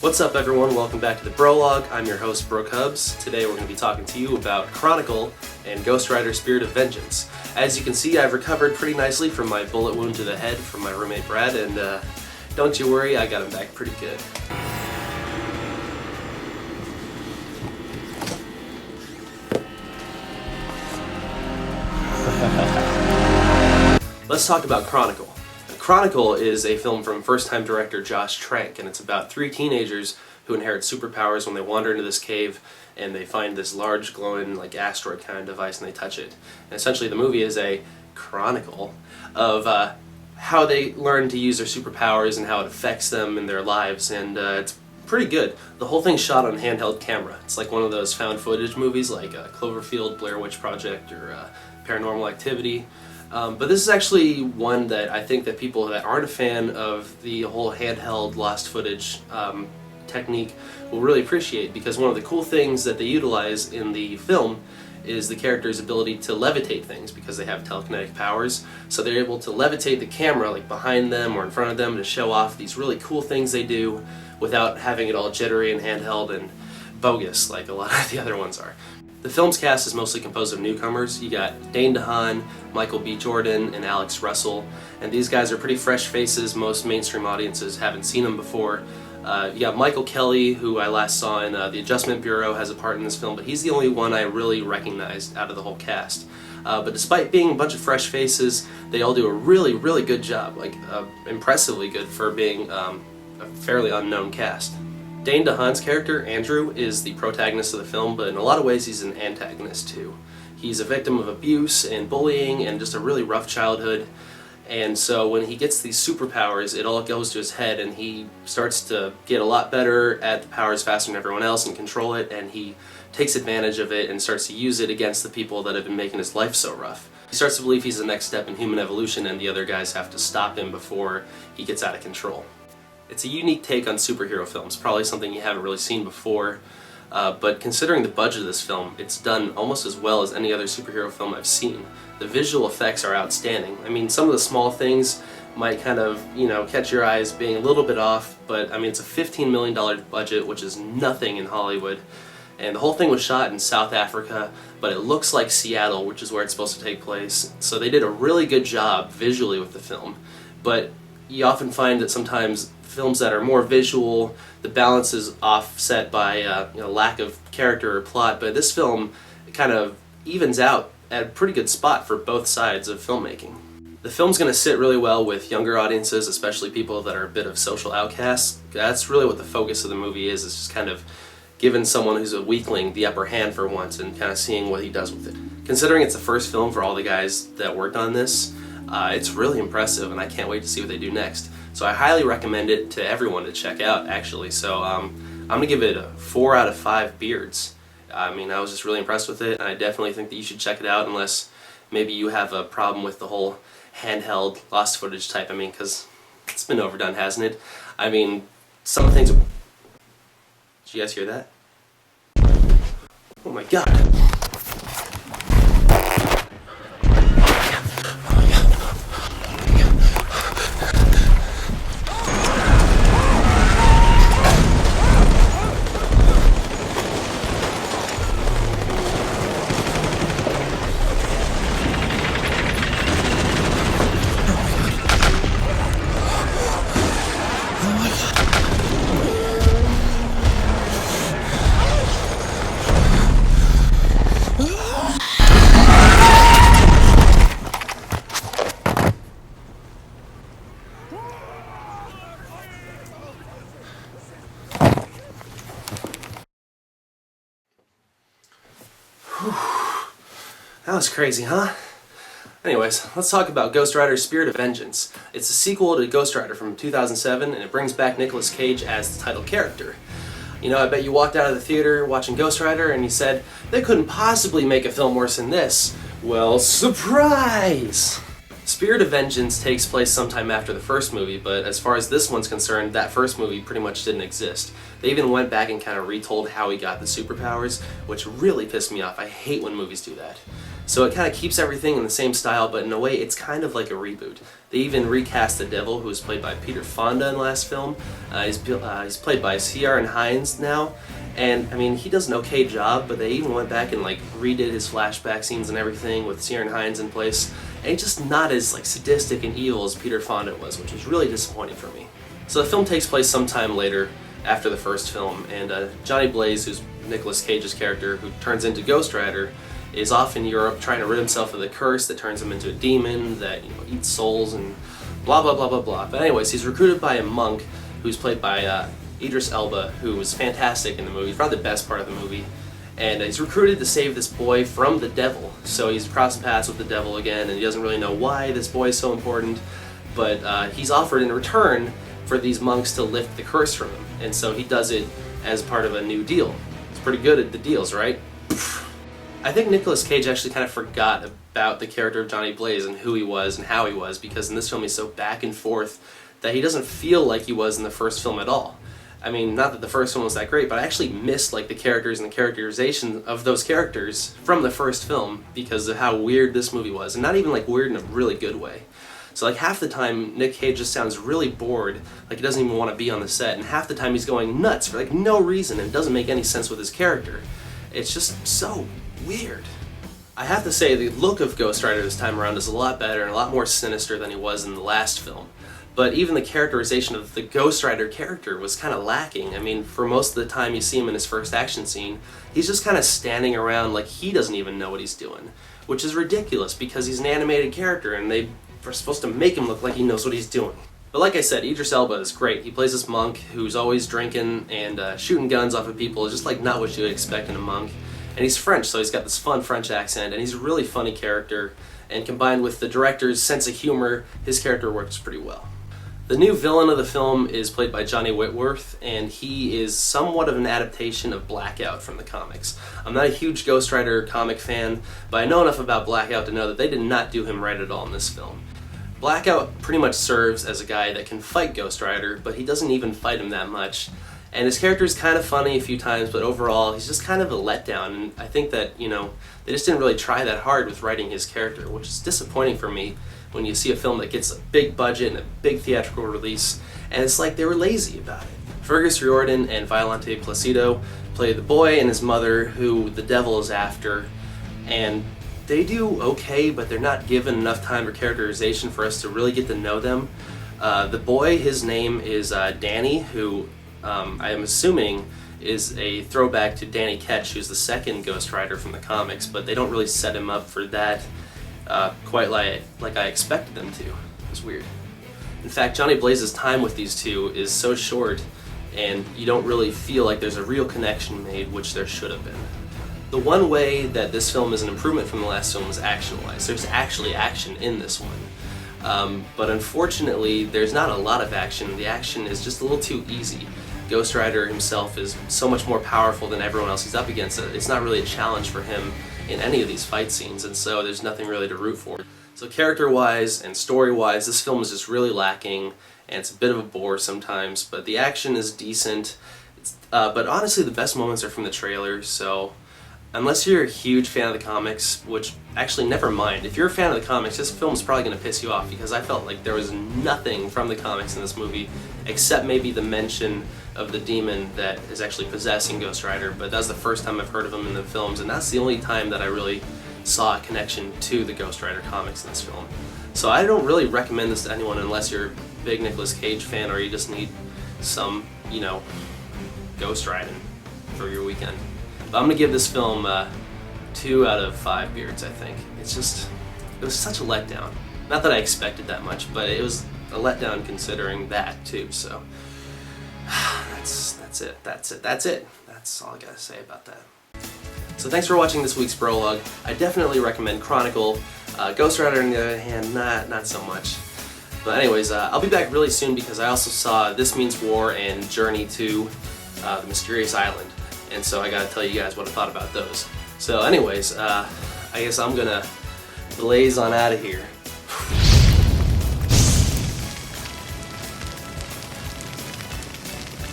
What's up everyone, welcome back to the Brolog. I'm your host Brooke Hubbs. Today we're going to be talking to you about Chronicle and Ghost Rider Spirit of Vengeance. As you can see, I've recovered pretty nicely from my bullet wound to the head from my roommate Brad, and don't you worry, I got him back pretty good. Let's talk about Chronicle. Chronicle is a film from first-time director Josh Trank, and it's about three teenagers who inherit superpowers when they wander into this cave and they find this large glowing like asteroid kind of device and they touch it. And essentially the movie is a chronicle of how they learn to use their superpowers and how it affects them in their lives, and it's pretty good. The whole thing's shot on handheld camera. It's like one of those found footage movies like Cloverfield, Blair Witch Project, or Paranormal Activity. But this is actually one that I think that people that aren't a fan of the whole handheld lost footage technique will really appreciate, because one of the cool things that they utilize in the film is the character's ability to levitate things, because they have telekinetic powers. So they're able to levitate the camera like behind them or in front of them to show off these really cool things they do without having it all jittery and handheld and bogus like a lot of the other ones are. The film's cast is mostly composed of newcomers. You got Dane DeHaan, Michael B. Jordan, and Alex Russell, and these guys are pretty fresh faces. Most mainstream audiences haven't seen them before. You got Michael Kelly, who I last saw in The Adjustment Bureau, has a part in this film, but he's the only one I really recognized out of the whole cast. But despite being a bunch of fresh faces, they all do a really, really good job, like impressively good for being a fairly unknown cast. Dane DeHaan's character, Andrew, is the protagonist of the film, but in a lot of ways he's an antagonist too. He's a victim of abuse and bullying and just a really rough childhood, and so when he gets these superpowers, it all goes to his head and he starts to get a lot better at the powers faster than everyone else and control it, and he takes advantage of it and starts to use it against the people that have been making his life so rough. He starts to believe he's the next step in human evolution and the other guys have to stop him before he gets out of control. It's a unique take on superhero films, probably something you haven't really seen before, but considering the budget of this film, it's done almost as well as any other superhero film I've seen. The visual effects are outstanding. I mean, some of the small things might kind of, catch your eyes being a little bit off, but I mean, it's a $15 million budget, which is nothing in Hollywood, and the whole thing was shot in South Africa, but it looks like Seattle, which is where it's supposed to take place, so they did a really good job visually with the film. But you often find that sometimes films that are more visual, the balance is offset by lack of character or plot, but this film kind of evens out at a pretty good spot for both sides of filmmaking. The film's going to sit really well with younger audiences, especially people that are a bit of social outcasts. That's really what the focus of the movie is just kind of giving someone who's a weakling the upper hand for once and kind of seeing what he does with it. Considering it's the first film for all the guys that worked on this, it's really impressive, and I can't wait to see what they do next. So I highly recommend it to everyone to check out, actually. So I'm going to give it a 4 out of 5 beards. I mean, I was just really impressed with it, and I definitely think that you should check it out unless maybe you have a problem with the whole handheld lost footage type. I mean, because it's been overdone, hasn't it? I mean, some of the things... Did you guys hear that? Oh my god! That was crazy, huh? Anyways, let's talk about Ghost Rider Spirit of Vengeance. It's a sequel to Ghost Rider from 2007, and it brings back Nicolas Cage as the title character. I bet you walked out of the theater watching Ghost Rider and you said, they couldn't possibly make a film worse than this. Well, surprise! Spirit of Vengeance takes place sometime after the first movie, but as far as this one's concerned, that first movie pretty much didn't exist. They even went back and kind of retold how he got the superpowers, which really pissed me off. I hate when movies do that. So it kind of keeps everything in the same style, but in a way it's kind of like a reboot. They even recast the Devil, who was played by Peter Fonda in the last film. He's played by Ciarán Hinds now, and I mean, he does an okay job, but they even went back and like redid his flashback scenes and everything with Ciarán Hinds in place, and he's just not as like sadistic and evil as Peter Fonda was, which was really disappointing for me. So the film takes place sometime later, after the first film, and Johnny Blaze, who's Nicolas Cage's character, who turns into Ghost Rider, is off in Europe trying to rid himself of the curse that turns him into a demon that, you know, eats souls and blah blah blah blah blah. But anyways, he's recruited by a monk who's played by Idris Elba, who was fantastic in the movie. He's probably the best part of the movie. And he's recruited to save this boy from the devil. So he's crossing paths with the devil again, and he doesn't really know why this boy is so important. But he's offered in return for these monks to lift the curse from him. And so he does it as part of a new deal. He's pretty good at the deals, right? I think Nicolas Cage actually kind of forgot about the character of Johnny Blaze and who he was and how he was, because in this film he's so back and forth that he doesn't feel like he was in the first film at all. I mean, not that the first one was that great, but I actually missed like the characters and the characterization of those characters from the first film because of how weird this movie was, and not even like weird in a really good way. So like half the time Nick Cage just sounds really bored, like he doesn't even want to be on the set, and half the time he's going nuts for like no reason and doesn't make any sense with his character. It's just so weird. I have to say the look of Ghost Rider this time around is a lot better and a lot more sinister than he was in the last film. But even the characterization of the Ghost Rider character was kind of lacking. I mean, for most of the time you see him in his first action scene, he's just kind of standing around like he doesn't even know what he's doing, which is ridiculous because he's an animated character and they are supposed to make him look like he knows what he's doing. But like I said, Idris Elba is great. He plays this monk who's always drinking and shooting guns off of people, just like not what you would expect in a monk. And he's French, so he's got this fun French accent, and he's a really funny character, and combined with the director's sense of humor, his character works pretty well. The new villain of the film is played by Johnny Whitworth, and he is somewhat of an adaptation of Blackout from the comics. I'm not a huge Ghost Rider comic fan, but I know enough about Blackout to know that they did not do him right at all in this film. Blackout pretty much serves as a guy that can fight Ghost Rider, but he doesn't even fight him that much. And his character is kind of funny a few times, but overall he's just kind of a letdown. And I think that, you know, they just didn't really try that hard with writing his character, which is disappointing for me when you see a film that gets a big budget and a big theatrical release, and it's like they were lazy about it. Fergus Riordan and Violante Placido play the boy and his mother who the devil is after, and they do okay, but they're not given enough time or characterization for us to really get to know them. The boy, his name is Danny, who I am assuming is a throwback to Danny Ketch, who's the second Ghost Rider from the comics, but they don't really set him up for that quite like I expected them to. It was weird. In fact, Johnny Blaze's time with these two is so short, and you don't really feel like there's a real connection made, which there should have been. The one way that this film is an improvement from the last film is action-wise. There's actually action in this one. But unfortunately, there's not a lot of action. The action is just a little too easy. Ghost Rider himself is so much more powerful than everyone else he's up against. It's not really a challenge for him in any of these fight scenes, and so there's nothing really to root for. So character-wise and story-wise, this film is just really lacking, and it's a bit of a bore sometimes, but the action is decent. But honestly, the best moments are from the trailer, so unless you're a huge fan of the comics, which actually never mind, if you're a fan of the comics, this film's probably going to piss you off because I felt like there was nothing from the comics in this movie except maybe the mention of the demon that is actually possessing Ghost Rider, but that's the first time I've heard of him in the films, and that's the only time that I really saw a connection to the Ghost Rider comics in this film. So I don't really recommend this to anyone unless you're a big Nicolas Cage fan or you just need some, you know, Ghost Riding for your weekend. But I'm going to give this film 2 out of 5 beards, I think. It was such a letdown. Not that I expected that much, but it was a letdown considering that too, so that's it. That's all I gotta say about that. So thanks for watching this week's Prologue. I definitely recommend Chronicle. Ghost Rider, on the other hand, not so much. But anyways, I'll be back really soon because I also saw This Means War and Journey to the Mysterious Island. And so I gotta tell you guys what I thought about those. So anyways, I guess I'm gonna blaze on out of here.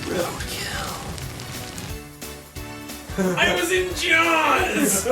Roadkill. I was in Jaws!